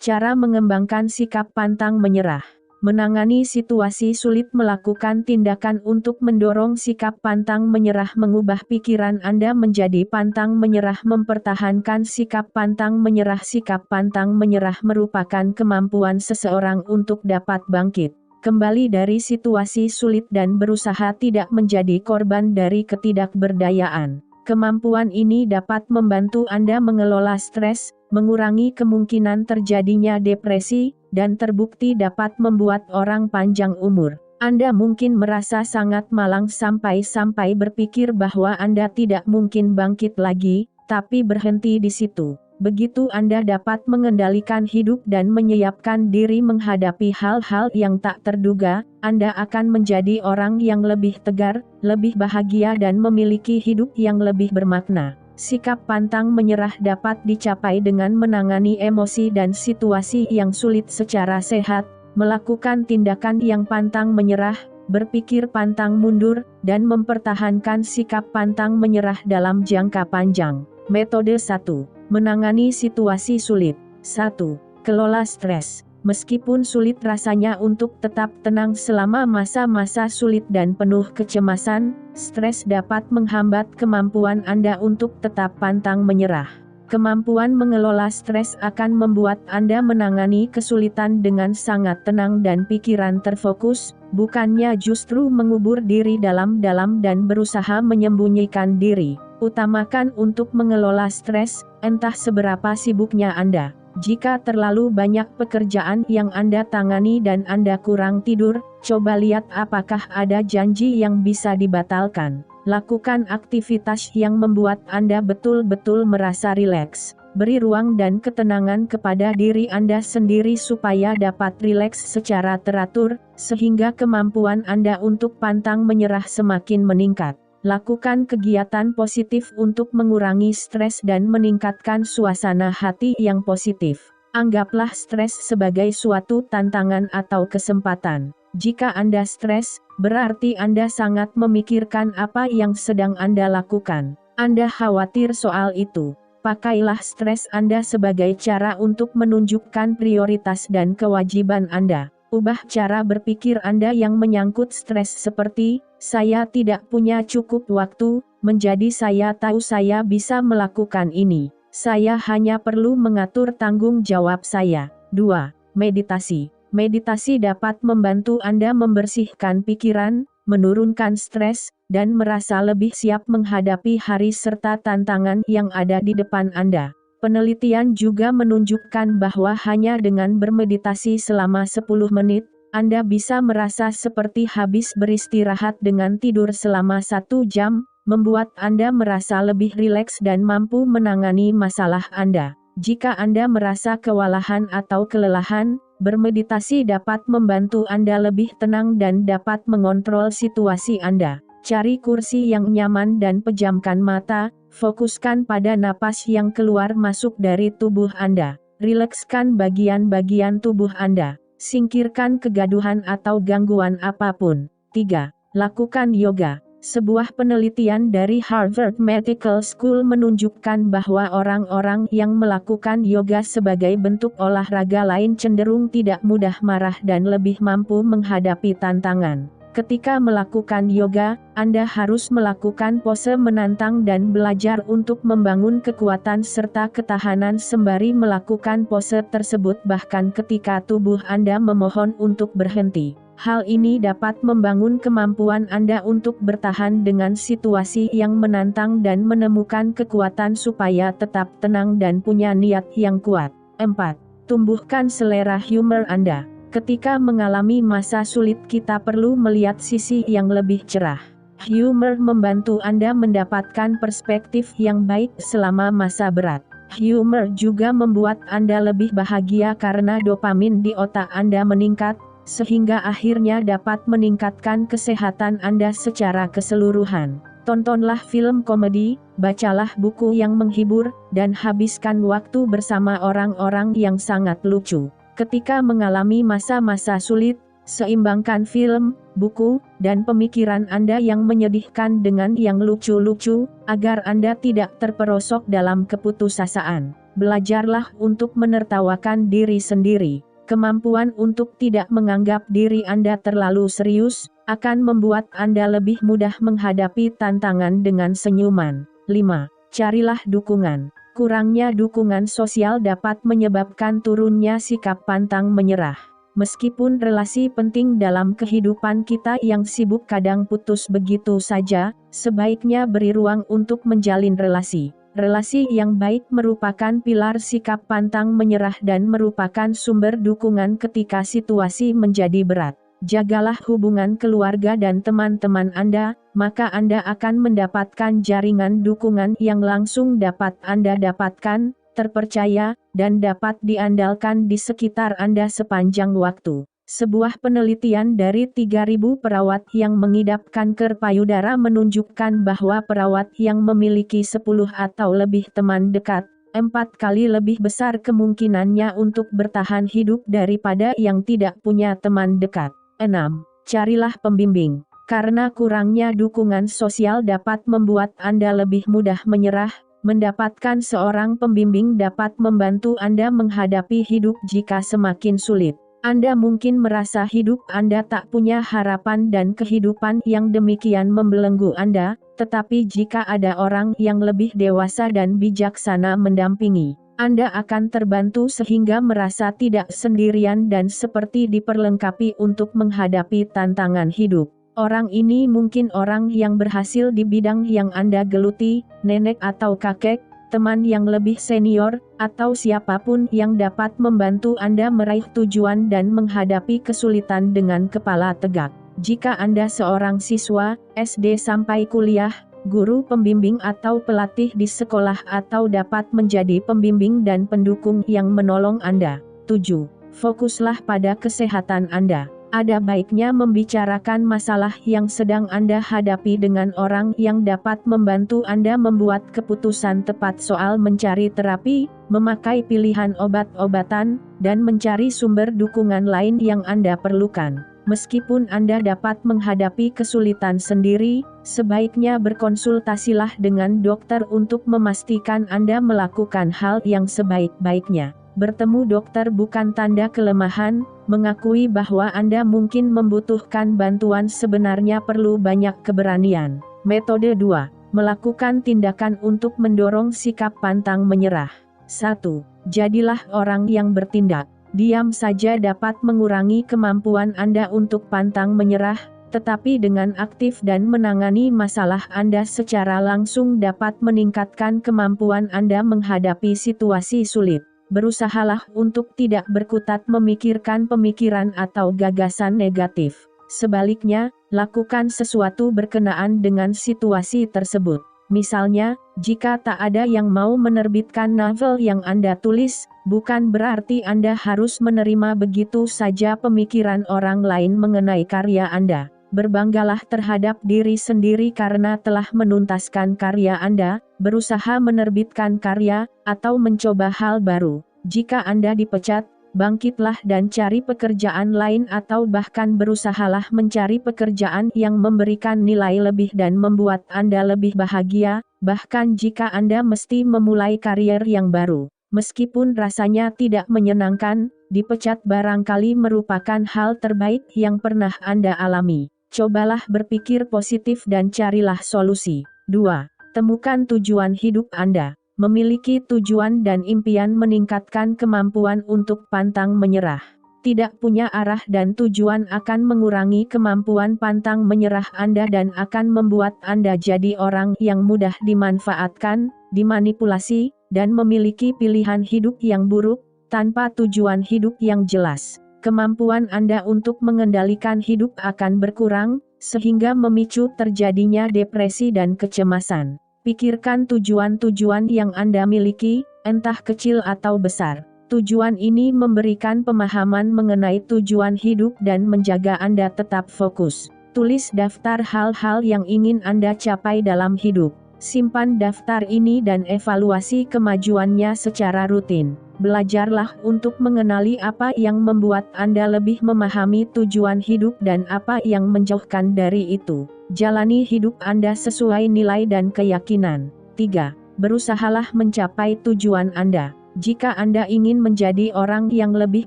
Cara mengembangkan sikap pantang menyerah. Menangani situasi sulit, melakukan tindakan untuk mendorong sikap pantang menyerah, mengubah pikiran Anda menjadi pantang menyerah, mempertahankan sikap pantang menyerah. Sikap pantang menyerah merupakan kemampuan seseorang untuk dapat bangkit kembali dari situasi sulit dan berusaha tidak menjadi korban dari ketidakberdayaan. Kemampuan ini dapat membantu Anda mengelola stres, mengurangi kemungkinan terjadinya depresi, dan terbukti dapat membuat orang panjang umur. Anda mungkin merasa sangat malang sampai berpikir bahwa Anda tidak mungkin bangkit lagi, tapi berhenti di situ. Begitu Anda dapat mengendalikan hidup dan menyiapkan diri menghadapi hal-hal yang tak terduga, Anda akan menjadi orang yang lebih tegar, lebih bahagia dan memiliki hidup yang lebih bermakna. Sikap pantang menyerah dapat dicapai dengan menangani emosi dan situasi yang sulit secara sehat, melakukan tindakan yang pantang menyerah, berpikir pantang mundur, dan mempertahankan sikap pantang menyerah dalam jangka panjang. Metode 1. Menangani situasi sulit. 1. Kelola stres. Meskipun sulit rasanya untuk tetap tenang selama masa-masa sulit dan penuh kecemasan, stres dapat menghambat kemampuan Anda untuk tetap pantang menyerah. Kemampuan mengelola stres akan membuat Anda menangani kesulitan dengan sangat tenang dan pikiran terfokus, bukannya justru mengubur diri dalam-dalam dan berusaha menyembunyikan diri. Utamakan untuk mengelola stres, entah seberapa sibuknya Anda. Jika terlalu banyak pekerjaan yang Anda tangani dan Anda kurang tidur, coba lihat apakah ada janji yang bisa dibatalkan. Lakukan aktivitas yang membuat Anda betul-betul merasa rileks. Beri ruang dan ketenangan kepada diri Anda sendiri supaya dapat rileks secara teratur, sehingga kemampuan Anda untuk pantang menyerah semakin meningkat. Lakukan kegiatan positif untuk mengurangi stres dan meningkatkan suasana hati yang positif. Anggaplah stres sebagai suatu tantangan atau kesempatan. Jika Anda stres, berarti Anda sangat memikirkan apa yang sedang Anda lakukan. Anda khawatir soal itu. Pakailah stres Anda sebagai cara untuk menunjukkan prioritas dan kewajiban Anda. Ubah cara berpikir Anda yang menyangkut stres seperti, saya tidak punya cukup waktu, menjadi saya tahu saya bisa melakukan ini. Saya hanya perlu mengatur tanggung jawab saya. 2. Meditasi. Meditasi dapat membantu Anda membersihkan pikiran, menurunkan stres, dan merasa lebih siap menghadapi hari serta tantangan yang ada di depan Anda. Penelitian juga menunjukkan bahwa hanya dengan bermeditasi selama 10 menit, Anda bisa merasa seperti habis beristirahat dengan tidur selama 1 jam, membuat Anda merasa lebih rileks dan mampu menangani masalah Anda. Jika Anda merasa kewalahan atau kelelahan, bermeditasi dapat membantu Anda lebih tenang dan dapat mengontrol situasi Anda. Cari kursi yang nyaman dan pejamkan mata, fokuskan pada napas yang keluar masuk dari tubuh Anda. Rilekskan bagian-bagian tubuh Anda. Singkirkan kegaduhan atau gangguan apapun. 3. Lakukan yoga. Sebuah penelitian dari Harvard Medical School menunjukkan bahwa orang-orang yang melakukan yoga sebagai bentuk olahraga lain cenderung tidak mudah marah dan lebih mampu menghadapi tantangan. Ketika melakukan yoga, Anda harus melakukan pose menantang dan belajar untuk membangun kekuatan serta ketahanan sembari melakukan pose tersebut bahkan ketika tubuh Anda memohon untuk berhenti. Hal ini dapat membangun kemampuan Anda untuk bertahan dengan situasi yang menantang dan menemukan kekuatan supaya tetap tenang dan punya niat yang kuat. 4. Tumbuhkan selera humor Anda. Ketika mengalami masa sulit kita perlu melihat sisi yang lebih cerah. Humor membantu Anda mendapatkan perspektif yang baik selama masa berat. Humor juga membuat Anda lebih bahagia karena dopamin di otak Anda meningkat, sehingga akhirnya dapat meningkatkan kesehatan Anda secara keseluruhan. Tontonlah film komedi, bacalah buku yang menghibur, dan habiskan waktu bersama orang-orang yang sangat lucu. Ketika mengalami masa-masa sulit, Seimbangkan film, buku, dan pemikiran Anda yang menyedihkan dengan yang lucu-lucu, agar Anda tidak terperosok dalam keputusasaan. Belajarlah untuk menertawakan diri sendiri. Kemampuan untuk tidak menganggap diri Anda terlalu serius, akan membuat Anda lebih mudah menghadapi tantangan dengan senyuman. 5. Carilah dukungan. Kurangnya dukungan sosial dapat menyebabkan turunnya sikap pantang menyerah. Meskipun relasi penting dalam kehidupan kita yang sibuk kadang putus begitu saja, sebaiknya beri ruang untuk menjalin relasi. Relasi yang baik merupakan pilar sikap pantang menyerah dan merupakan sumber dukungan ketika situasi menjadi berat. Jagalah hubungan keluarga dan teman-teman Anda, maka Anda akan mendapatkan jaringan dukungan yang langsung dapat Anda dapatkan, terpercaya, dan dapat diandalkan di sekitar Anda sepanjang waktu. Sebuah penelitian dari 3.000 perawat yang mengidap kanker payudara menunjukkan bahwa perawat yang memiliki 10 atau lebih teman dekat, 4 kali lebih besar kemungkinannya untuk bertahan hidup daripada yang tidak punya teman dekat. 6. Carilah pembimbing. Karena kurangnya dukungan sosial dapat membuat Anda lebih mudah menyerah, mendapatkan seorang pembimbing dapat membantu Anda menghadapi hidup jika semakin sulit. Anda mungkin merasa hidup Anda tak punya harapan dan kehidupan yang demikian membelenggu Anda, tetapi jika ada orang yang lebih dewasa dan bijaksana mendampingi, Anda akan terbantu sehingga merasa tidak sendirian dan seperti diperlengkapi untuk menghadapi tantangan hidup. Orang ini mungkin orang yang berhasil di bidang yang Anda geluti, nenek atau kakek, teman yang lebih senior, atau siapapun yang dapat membantu Anda meraih tujuan dan menghadapi kesulitan dengan kepala tegak. Jika Anda seorang siswa, SD sampai kuliah, guru pembimbing atau pelatih di sekolah atau dapat menjadi pembimbing dan pendukung yang menolong Anda. 7. Fokuslah pada kesehatan Anda. Ada baiknya membicarakan masalah yang sedang Anda hadapi dengan orang yang dapat membantu Anda membuat keputusan tepat soal mencari terapi, memakai pilihan obat-obatan, dan mencari sumber dukungan lain yang Anda perlukan. Meskipun Anda dapat menghadapi kesulitan sendiri, sebaiknya berkonsultasilah dengan dokter untuk memastikan Anda melakukan hal yang sebaik-baiknya. Bertemu dokter bukan tanda kelemahan, mengakui bahwa Anda mungkin membutuhkan bantuan sebenarnya perlu banyak keberanian. Metode 2. Melakukan tindakan untuk mendorong sikap pantang menyerah. 1. Jadilah orang yang bertindak. Diam saja dapat mengurangi kemampuan Anda untuk pantang menyerah, tetapi dengan aktif dan menangani masalah Anda secara langsung dapat meningkatkan kemampuan Anda menghadapi situasi sulit. Berusahalah untuk tidak berkutat memikirkan pemikiran atau gagasan negatif. Sebaliknya, lakukan sesuatu berkenaan dengan situasi tersebut. Misalnya, jika tak ada yang mau menerbitkan novel yang Anda tulis, bukan berarti Anda harus menerima begitu saja pemikiran orang lain mengenai karya Anda. Berbanggalah terhadap diri sendiri karena telah menuntaskan karya Anda, berusaha menerbitkan karya, atau mencoba hal baru. Jika Anda dipecat, bangkitlah dan cari pekerjaan lain atau bahkan berusahalah mencari pekerjaan yang memberikan nilai lebih dan membuat Anda lebih bahagia, bahkan jika Anda mesti memulai karier yang baru. Meskipun rasanya tidak menyenangkan, dipecat barangkali merupakan hal terbaik yang pernah Anda alami. Cobalah berpikir positif dan carilah solusi. 2. Temukan tujuan hidup Anda. Memiliki tujuan dan impian meningkatkan kemampuan untuk pantang menyerah. Tidak punya arah dan tujuan akan mengurangi kemampuan pantang menyerah Anda dan akan membuat Anda jadi orang yang mudah dimanfaatkan, dimanipulasi, dan memiliki pilihan hidup yang buruk, tanpa tujuan hidup yang jelas. Kemampuan Anda untuk mengendalikan hidup akan berkurang, sehingga memicu terjadinya depresi dan kecemasan. Pikirkan tujuan-tujuan yang Anda miliki, entah kecil atau besar. Tujuan ini memberikan pemahaman mengenai tujuan hidup dan menjaga Anda tetap fokus. Tulis daftar hal-hal yang ingin Anda capai dalam hidup. Simpan daftar ini dan evaluasi kemajuannya secara rutin. Belajarlah untuk mengenali apa yang membuat Anda lebih memahami tujuan hidup dan apa yang menjauhkan dari itu. Jalani hidup Anda sesuai nilai dan keyakinan. 3. Berusahalah mencapai tujuan Anda. Jika Anda ingin menjadi orang yang lebih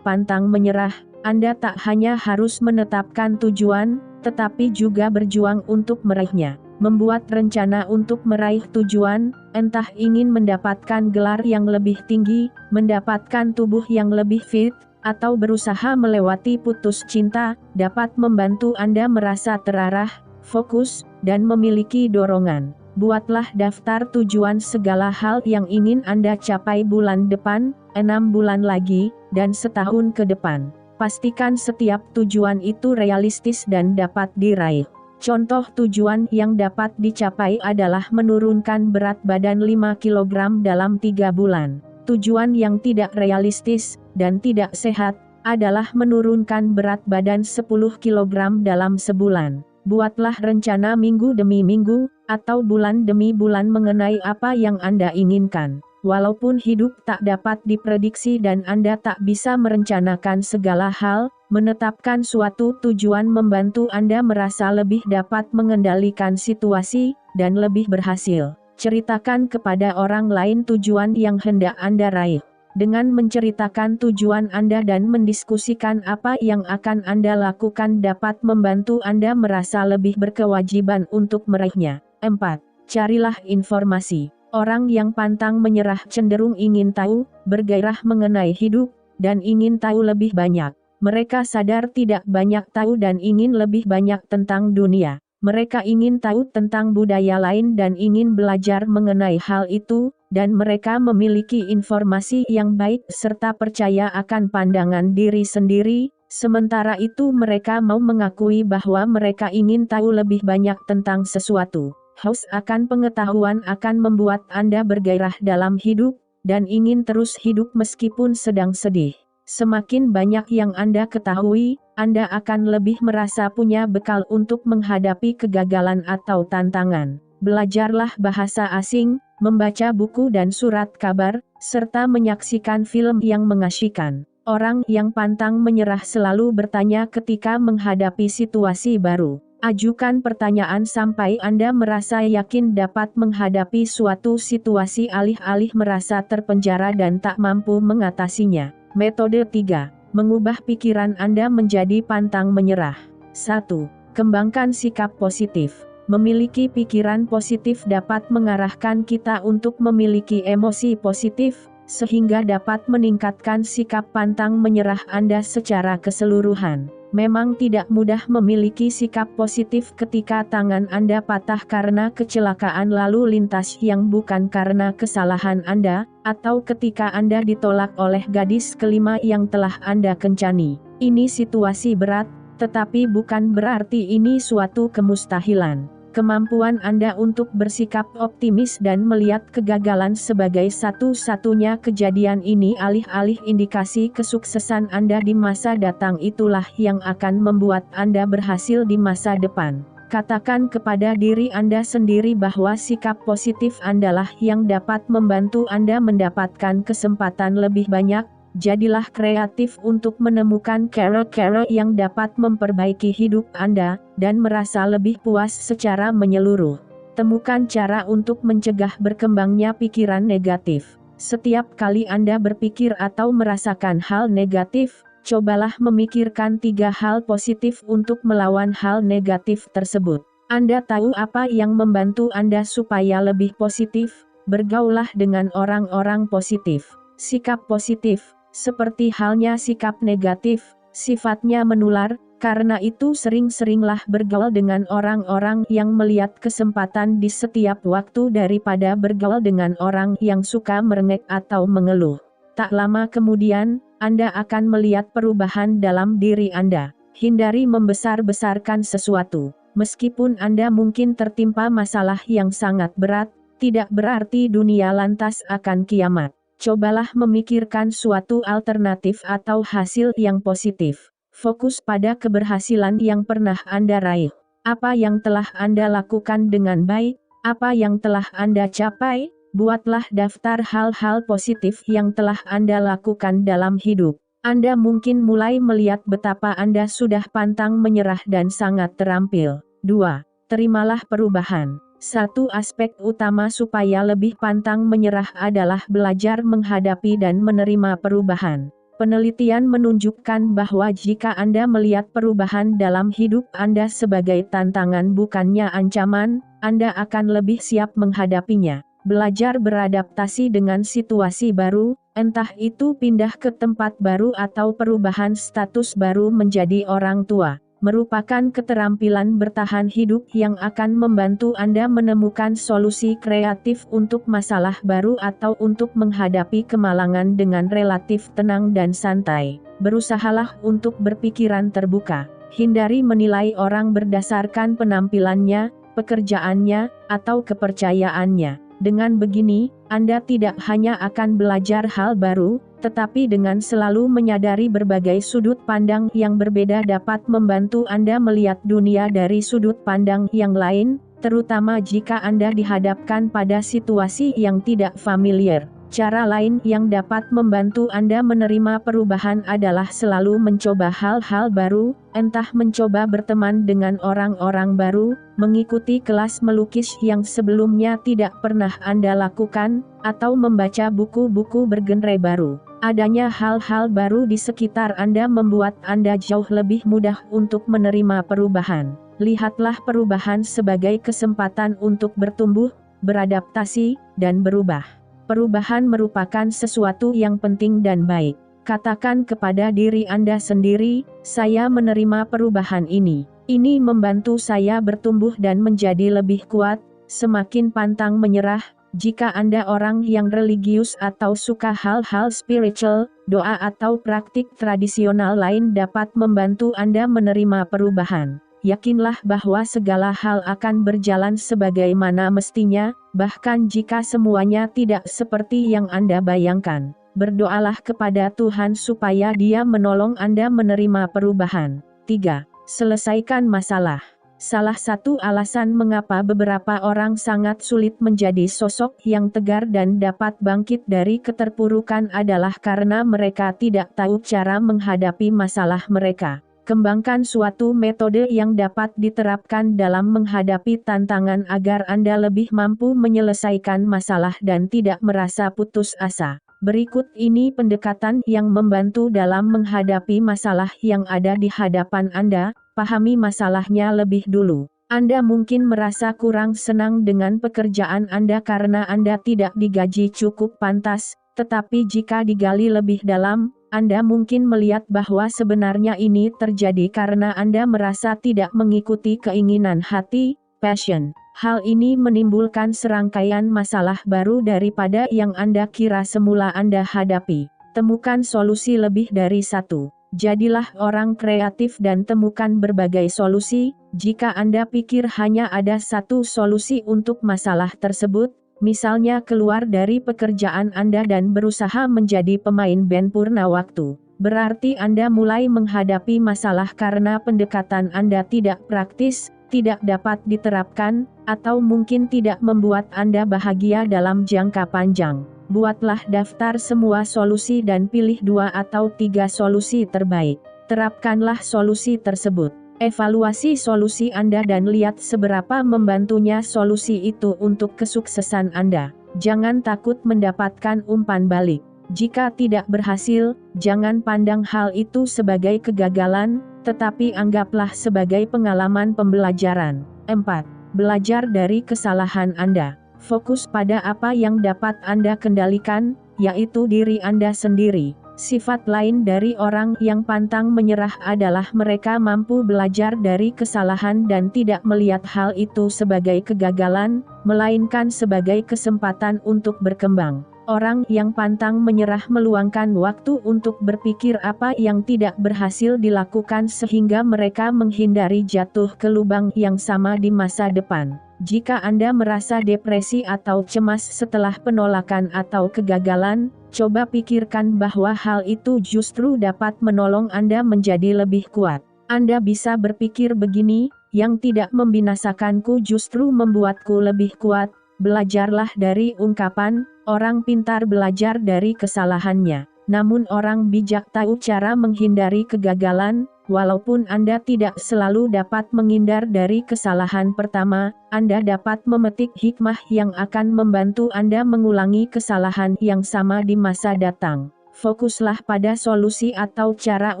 pantang menyerah, Anda tak hanya harus menetapkan tujuan, tetapi juga berjuang untuk meraihnya. Membuat rencana untuk meraih tujuan, entah ingin mendapatkan gelar yang lebih tinggi, mendapatkan tubuh yang lebih fit, atau berusaha melewati putus cinta, dapat membantu Anda merasa terarah, fokus, dan memiliki dorongan. Buatlah daftar tujuan segala hal yang ingin Anda capai bulan depan, 6 bulan lagi, dan setahun ke depan. Pastikan setiap tujuan itu realistis dan dapat diraih. Contoh tujuan yang dapat dicapai adalah menurunkan berat badan 5 kg dalam 3 bulan. Tujuan yang tidak realistis dan tidak sehat adalah menurunkan berat badan 10 kg dalam sebulan. Buatlah rencana minggu demi minggu, atau bulan demi bulan mengenai apa yang Anda inginkan. Walaupun hidup tak dapat diprediksi dan Anda tak bisa merencanakan segala hal, menetapkan suatu tujuan membantu Anda merasa lebih dapat mengendalikan situasi, dan lebih berhasil. Ceritakan kepada orang lain tujuan yang hendak Anda raih. Dengan menceritakan tujuan Anda dan mendiskusikan apa yang akan Anda lakukan dapat membantu Anda merasa lebih berkewajiban untuk meraihnya. 4. Carilah informasi. Orang yang pantang menyerah cenderung ingin tahu, bergairah mengenai hidup, dan ingin tahu lebih banyak. Mereka sadar tidak banyak tahu dan ingin lebih banyak tentang dunia. Mereka ingin tahu tentang budaya lain dan ingin belajar mengenai hal itu, dan mereka memiliki informasi yang baik serta percaya akan pandangan diri sendiri. Sementara itu mereka mau mengakui bahwa mereka ingin tahu lebih banyak tentang sesuatu. Haus akan pengetahuan akan membuat Anda bergairah dalam hidup, dan ingin terus hidup meskipun sedang sedih. Semakin banyak yang Anda ketahui, Anda akan lebih merasa punya bekal untuk menghadapi kegagalan atau tantangan. Belajarlah bahasa asing, membaca buku dan surat kabar, serta menyaksikan film yang mengasyikkan. Orang yang pantang menyerah selalu bertanya ketika menghadapi situasi baru. Ajukan pertanyaan sampai Anda merasa yakin dapat menghadapi suatu situasi alih-alih merasa terpenjara dan tak mampu mengatasinya. Metode 3. Mengubah pikiran Anda menjadi pantang menyerah. 1. Kembangkan sikap positif. Memiliki pikiran positif dapat mengarahkan kita untuk memiliki emosi positif, sehingga dapat meningkatkan sikap pantang menyerah Anda secara keseluruhan. Memang tidak mudah memiliki sikap positif ketika tangan Anda patah karena kecelakaan lalu lintas yang bukan karena kesalahan Anda, atau ketika Anda ditolak oleh gadis kelima yang telah Anda kencani. Ini situasi berat, tetapi bukan berarti ini suatu kemustahilan. Kemampuan Anda untuk bersikap optimis dan melihat kegagalan sebagai satu-satunya kejadian ini alih-alih indikasi kesuksesan Anda di masa datang itulah yang akan membuat Anda berhasil di masa depan. Katakan kepada diri Anda sendiri bahwa sikap positif Andalah yang dapat membantu Anda mendapatkan kesempatan lebih banyak. Jadilah kreatif untuk menemukan cara-cara yang dapat memperbaiki hidup Anda, dan merasa lebih puas secara menyeluruh. Temukan cara untuk mencegah berkembangnya pikiran negatif. Setiap kali Anda berpikir atau merasakan hal negatif, cobalah memikirkan 3 hal positif untuk melawan hal negatif tersebut. Anda tahu apa yang membantu Anda supaya lebih positif? Bergaulah dengan orang-orang positif. Sikap positif, seperti halnya sikap negatif, sifatnya menular, karena itu sering-seringlah bergaul dengan orang-orang yang melihat kesempatan di setiap waktu daripada bergaul dengan orang yang suka merengek atau mengeluh. Tak lama kemudian, Anda akan melihat perubahan dalam diri Anda. Hindari membesar-besarkan sesuatu. Meskipun Anda mungkin tertimpa masalah yang sangat berat, tidak berarti dunia lantas akan kiamat. Cobalah memikirkan suatu alternatif atau hasil yang positif. Fokus pada keberhasilan yang pernah Anda raih. Apa yang telah Anda lakukan dengan baik, Apa yang telah Anda capai? Buatlah daftar hal-hal positif yang telah Anda lakukan dalam hidup. Anda mungkin mulai melihat betapa Anda sudah pantang menyerah dan sangat terampil. 2. Terimalah perubahan. Satu aspek utama supaya lebih pantang menyerah adalah belajar menghadapi dan menerima perubahan. Penelitian menunjukkan bahwa jika Anda melihat perubahan dalam hidup Anda sebagai tantangan bukannya ancaman, Anda akan lebih siap menghadapinya. Belajar beradaptasi dengan situasi baru, entah itu pindah ke tempat baru atau perubahan status baru menjadi orang tua, merupakan keterampilan bertahan hidup yang akan membantu Anda menemukan solusi kreatif untuk masalah baru atau untuk menghadapi kemalangan dengan relatif tenang dan santai. Berusahalah untuk berpikiran terbuka. Hindari menilai orang berdasarkan penampilannya, pekerjaannya, atau kepercayaannya. Dengan begini, Anda tidak hanya akan belajar hal baru, tetapi dengan selalu menyadari berbagai sudut pandang yang berbeda dapat membantu Anda melihat dunia dari sudut pandang yang lain, terutama jika Anda dihadapkan pada situasi yang tidak familiar. Cara lain yang dapat membantu Anda menerima perubahan adalah selalu mencoba hal-hal baru, entah mencoba berteman dengan orang-orang baru, mengikuti kelas melukis yang sebelumnya tidak pernah Anda lakukan, atau membaca buku-buku bergenre baru. Adanya hal-hal baru di sekitar Anda membuat Anda jauh lebih mudah untuk menerima perubahan. Lihatlah perubahan sebagai kesempatan untuk bertumbuh, beradaptasi, dan berubah. Perubahan merupakan sesuatu yang penting dan baik. Katakan kepada diri Anda sendiri, saya menerima perubahan ini. Ini membantu saya bertumbuh dan menjadi lebih kuat, semakin pantang menyerah. Jika Anda orang yang religius atau suka hal-hal spiritual, doa atau praktik tradisional lain dapat membantu Anda menerima perubahan. Yakinlah bahwa segala hal akan berjalan sebagaimana mestinya, bahkan jika semuanya tidak seperti yang Anda bayangkan. Berdoalah kepada Tuhan supaya Dia menolong Anda menerima perubahan. 3. Selesaikan masalah. Salah satu alasan mengapa beberapa orang sangat sulit menjadi sosok yang tegar dan dapat bangkit dari keterpurukan adalah karena mereka tidak tahu cara menghadapi masalah mereka. Kembangkan suatu metode yang dapat diterapkan dalam menghadapi tantangan agar Anda lebih mampu menyelesaikan masalah dan tidak merasa putus asa. Berikut ini pendekatan yang membantu dalam menghadapi masalah yang ada di hadapan Anda. Pahami masalahnya lebih dulu. Anda mungkin merasa kurang senang dengan pekerjaan Anda karena Anda tidak digaji cukup pantas, tetapi jika digali lebih dalam, Anda mungkin melihat bahwa sebenarnya ini terjadi karena Anda merasa tidak mengikuti keinginan hati, passion. Hal ini menimbulkan serangkaian masalah baru daripada yang Anda kira semula Anda hadapi. Temukan solusi lebih dari satu. Jadilah orang kreatif dan temukan berbagai solusi. Jika Anda pikir hanya ada satu solusi untuk masalah tersebut, misalnya keluar dari pekerjaan Anda dan berusaha menjadi pemain band purna waktu, berarti Anda mulai menghadapi masalah karena pendekatan Anda tidak praktis, tidak dapat diterapkan, atau mungkin tidak membuat Anda bahagia dalam jangka panjang. Buatlah daftar semua solusi dan pilih 2 atau 3 solusi terbaik. Terapkanlah solusi tersebut. Evaluasi solusi Anda dan lihat seberapa membantunya solusi itu untuk kesuksesan Anda. Jangan takut mendapatkan umpan balik. Jika tidak berhasil, jangan pandang hal itu sebagai kegagalan, tetapi anggaplah sebagai pengalaman pembelajaran. 4. Belajar dari kesalahan Anda. Fokus pada apa yang dapat Anda kendalikan, yaitu diri Anda sendiri. Sifat lain dari orang yang pantang menyerah adalah mereka mampu belajar dari kesalahan dan tidak melihat hal itu sebagai kegagalan, melainkan sebagai kesempatan untuk berkembang. Orang yang pantang menyerah meluangkan waktu untuk berpikir apa yang tidak berhasil dilakukan sehingga mereka menghindari jatuh ke lubang yang sama di masa depan. Jika Anda merasa depresi atau cemas setelah penolakan atau kegagalan, coba pikirkan bahwa hal itu justru dapat menolong Anda menjadi lebih kuat. Anda bisa berpikir begini, yang tidak membinasakanku justru membuatku lebih kuat. Belajarlah dari ungkapan, orang pintar belajar dari kesalahannya. Namun orang bijak tahu cara menghindari kegagalan. Walaupun Anda tidak selalu dapat menghindar dari kesalahan pertama, Anda dapat memetik hikmah yang akan membantu Anda mengulangi kesalahan yang sama di masa datang. Fokuslah pada solusi atau cara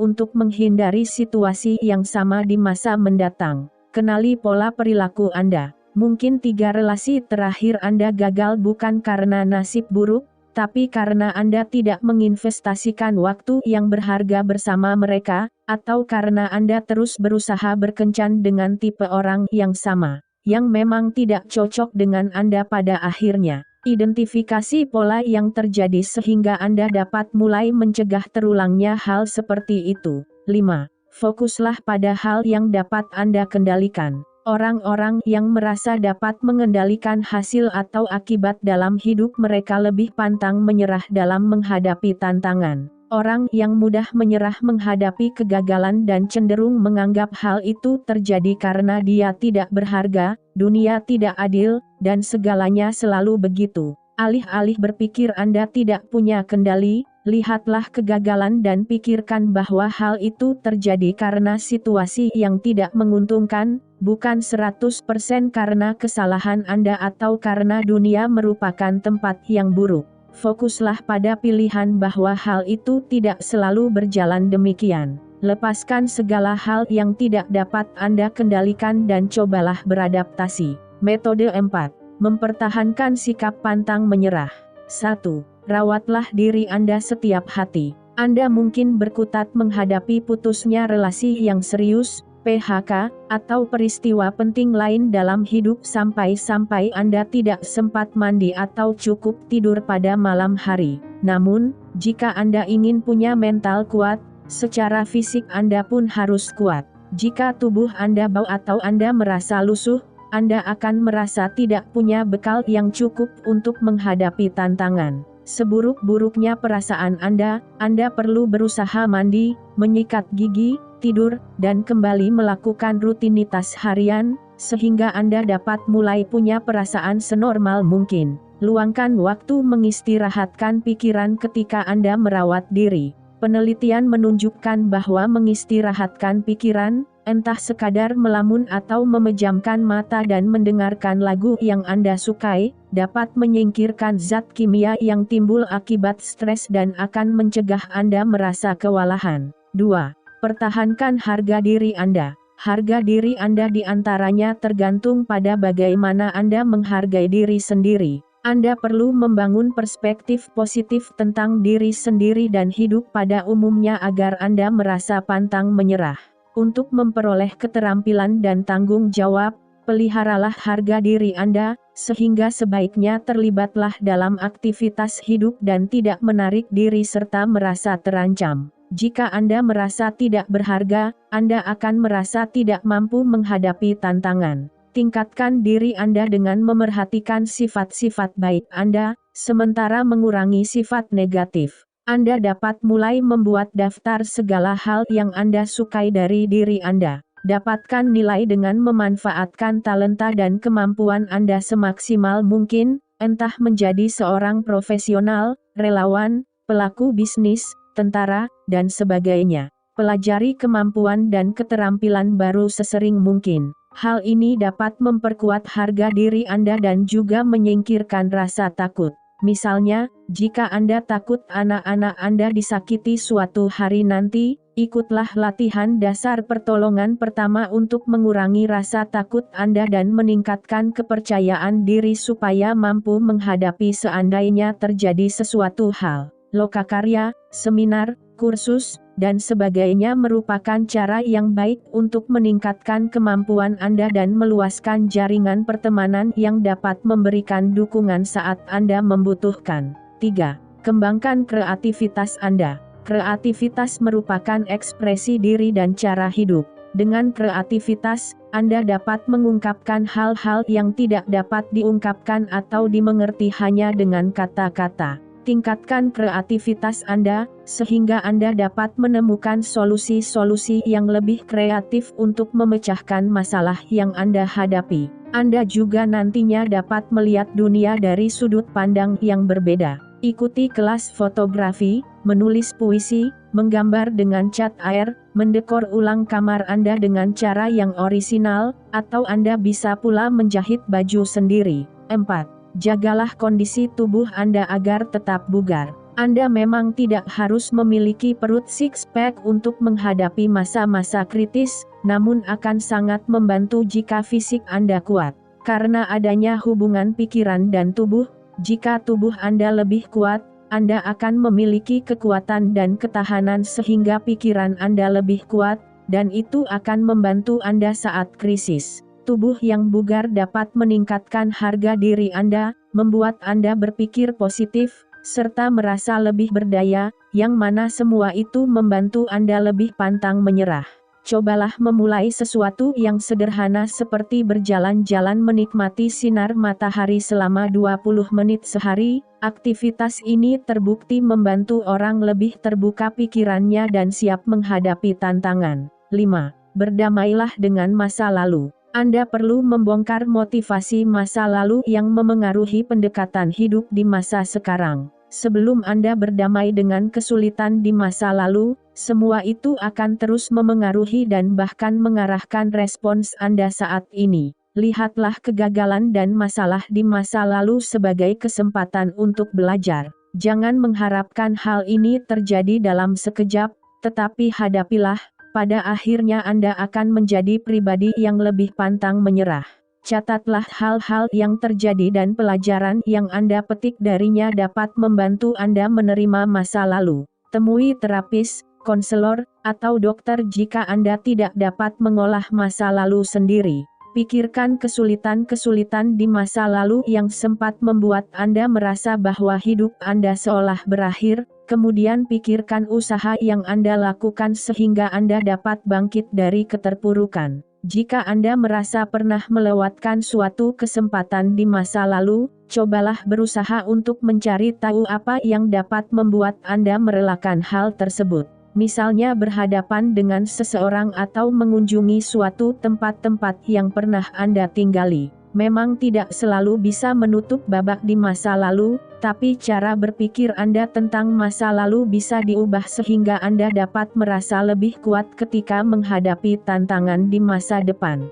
untuk menghindari situasi yang sama di masa mendatang. Kenali pola perilaku Anda. Mungkin 3 relasi terakhir Anda gagal bukan karena nasib buruk, tapi karena Anda tidak menginvestasikan waktu yang berharga bersama mereka, atau karena Anda terus berusaha berkencan dengan tipe orang yang sama, yang memang tidak cocok dengan Anda pada akhirnya. Identifikasi pola yang terjadi sehingga Anda dapat mulai mencegah terulangnya hal seperti itu. 5. Fokuslah pada hal yang dapat Anda kendalikan. Orang-orang yang merasa dapat mengendalikan hasil atau akibat dalam hidup mereka lebih pantang menyerah dalam menghadapi tantangan. Orang yang mudah menyerah menghadapi kegagalan dan cenderung menganggap hal itu terjadi karena dia tidak berharga, dunia tidak adil, dan segalanya selalu begitu. Alih-alih berpikir Anda tidak punya kendali, lihatlah kegagalan dan pikirkan bahwa hal itu terjadi karena situasi yang tidak menguntungkan, bukan 100% karena kesalahan Anda atau karena dunia merupakan tempat yang buruk. Fokuslah pada pilihan bahwa hal itu tidak selalu berjalan demikian. Lepaskan segala hal yang tidak dapat Anda kendalikan dan cobalah beradaptasi. Metode 4. Mempertahankan sikap pantang menyerah. 1. Rawatlah diri Anda setiap hati. Anda mungkin berkutat menghadapi putusnya relasi yang serius, PHK, atau peristiwa penting lain dalam hidup sampai-sampai Anda tidak sempat mandi atau cukup tidur pada malam hari. Namun, jika Anda ingin punya mental kuat, secara fisik Anda pun harus kuat. Jika tubuh Anda bau atau Anda merasa lusuh, Anda akan merasa tidak punya bekal yang cukup untuk menghadapi tantangan. Seburuk-buruknya perasaan Anda perlu berusaha mandi, menyikat gigi, tidur, dan kembali melakukan rutinitas harian, sehingga Anda dapat mulai punya perasaan senormal mungkin. Luangkan waktu mengistirahatkan pikiran ketika Anda merawat diri. Penelitian menunjukkan bahwa mengistirahatkan pikiran, entah sekadar melamun atau memejamkan mata dan mendengarkan lagu yang Anda sukai, dapat menyingkirkan zat kimia yang timbul akibat stres dan akan mencegah Anda merasa kewalahan. 2. Pertahankan harga diri Anda. Harga diri Anda diantaranya tergantung pada bagaimana Anda menghargai diri sendiri. Anda perlu membangun perspektif positif tentang diri sendiri dan hidup pada umumnya agar Anda merasa pantang menyerah. Untuk memperoleh keterampilan dan tanggung jawab, peliharalah harga diri Anda, sehingga sebaiknya terlibatlah dalam aktivitas hidup dan tidak menarik diri serta merasa terancam. Jika Anda merasa tidak berharga, Anda akan merasa tidak mampu menghadapi tantangan. Tingkatkan diri Anda dengan memerhatikan sifat-sifat baik Anda, sementara mengurangi sifat negatif. Anda dapat mulai membuat daftar segala hal yang Anda sukai dari diri Anda. Dapatkan nilai dengan memanfaatkan talenta dan kemampuan Anda semaksimal mungkin, entah menjadi seorang profesional, relawan, pelaku bisnis, tentara, dan sebagainya. Pelajari kemampuan dan keterampilan baru sesering mungkin. Hal ini dapat memperkuat harga diri Anda dan juga menyingkirkan rasa takut. Misalnya, jika Anda takut anak-anak Anda disakiti suatu hari nanti, ikutlah latihan dasar pertolongan pertama untuk mengurangi rasa takut Anda dan meningkatkan kepercayaan diri supaya mampu menghadapi seandainya terjadi sesuatu hal. Lokakarya, seminar, kursus, dan sebagainya merupakan cara yang baik untuk meningkatkan kemampuan Anda dan meluaskan jaringan pertemanan yang dapat memberikan dukungan saat Anda membutuhkan. 3. Kembangkan kreativitas Anda. Kreativitas merupakan ekspresi diri dan cara hidup. Dengan kreativitas, Anda dapat mengungkapkan hal-hal yang tidak dapat diungkapkan atau dimengerti hanya dengan kata-kata. Tingkatkan kreativitas Anda, sehingga Anda dapat menemukan solusi-solusi yang lebih kreatif untuk memecahkan masalah yang Anda hadapi. Anda juga nantinya dapat melihat dunia dari sudut pandang yang berbeda. Ikuti kelas fotografi, menulis puisi, menggambar dengan cat air, mendekor ulang kamar Anda dengan cara yang orisinal, atau Anda bisa pula menjahit baju sendiri. 4. Jagalah kondisi tubuh Anda agar tetap bugar. Anda memang tidak harus memiliki perut six-pack untuk menghadapi masa-masa kritis, namun akan sangat membantu jika fisik Anda kuat. Karena adanya hubungan pikiran dan tubuh, jika tubuh Anda lebih kuat, Anda akan memiliki kekuatan dan ketahanan sehingga pikiran Anda lebih kuat, dan itu akan membantu Anda saat krisis. Tubuh yang bugar dapat meningkatkan harga diri Anda, membuat Anda berpikir positif, serta merasa lebih berdaya, yang mana semua itu membantu Anda lebih pantang menyerah. Cobalah memulai sesuatu yang sederhana seperti berjalan-jalan menikmati sinar matahari selama 20 menit sehari. Aktivitas ini terbukti membantu orang lebih terbuka pikirannya dan siap menghadapi tantangan. 5. Berdamailah dengan masa lalu. Anda perlu membongkar motivasi masa lalu yang memengaruhi pendekatan hidup di masa sekarang. Sebelum Anda berdamai dengan kesulitan di masa lalu, semua itu akan terus memengaruhi dan bahkan mengarahkan respons Anda saat ini. Lihatlah kegagalan dan masalah di masa lalu sebagai kesempatan untuk belajar. Jangan mengharapkan hal ini terjadi dalam sekejap, tetapi hadapilah. Pada akhirnya Anda akan menjadi pribadi yang lebih pantang menyerah. Catatlah hal-hal yang terjadi dan pelajaran yang Anda petik darinya dapat membantu Anda menerima masa lalu. Temui terapis, konselor, atau dokter jika Anda tidak dapat mengolah masa lalu sendiri. Pikirkan kesulitan-kesulitan di masa lalu yang sempat membuat Anda merasa bahwa hidup Anda seolah berakhir, kemudian pikirkan usaha yang Anda lakukan sehingga Anda dapat bangkit dari keterpurukan. Jika Anda merasa pernah melewatkan suatu kesempatan di masa lalu, cobalah berusaha untuk mencari tahu apa yang dapat membuat Anda merelakan hal tersebut. Misalnya berhadapan dengan seseorang atau mengunjungi suatu tempat-tempat yang pernah Anda tinggali. Memang tidak selalu bisa menutup babak di masa lalu, tapi cara berpikir Anda tentang masa lalu bisa diubah sehingga Anda dapat merasa lebih kuat ketika menghadapi tantangan di masa depan.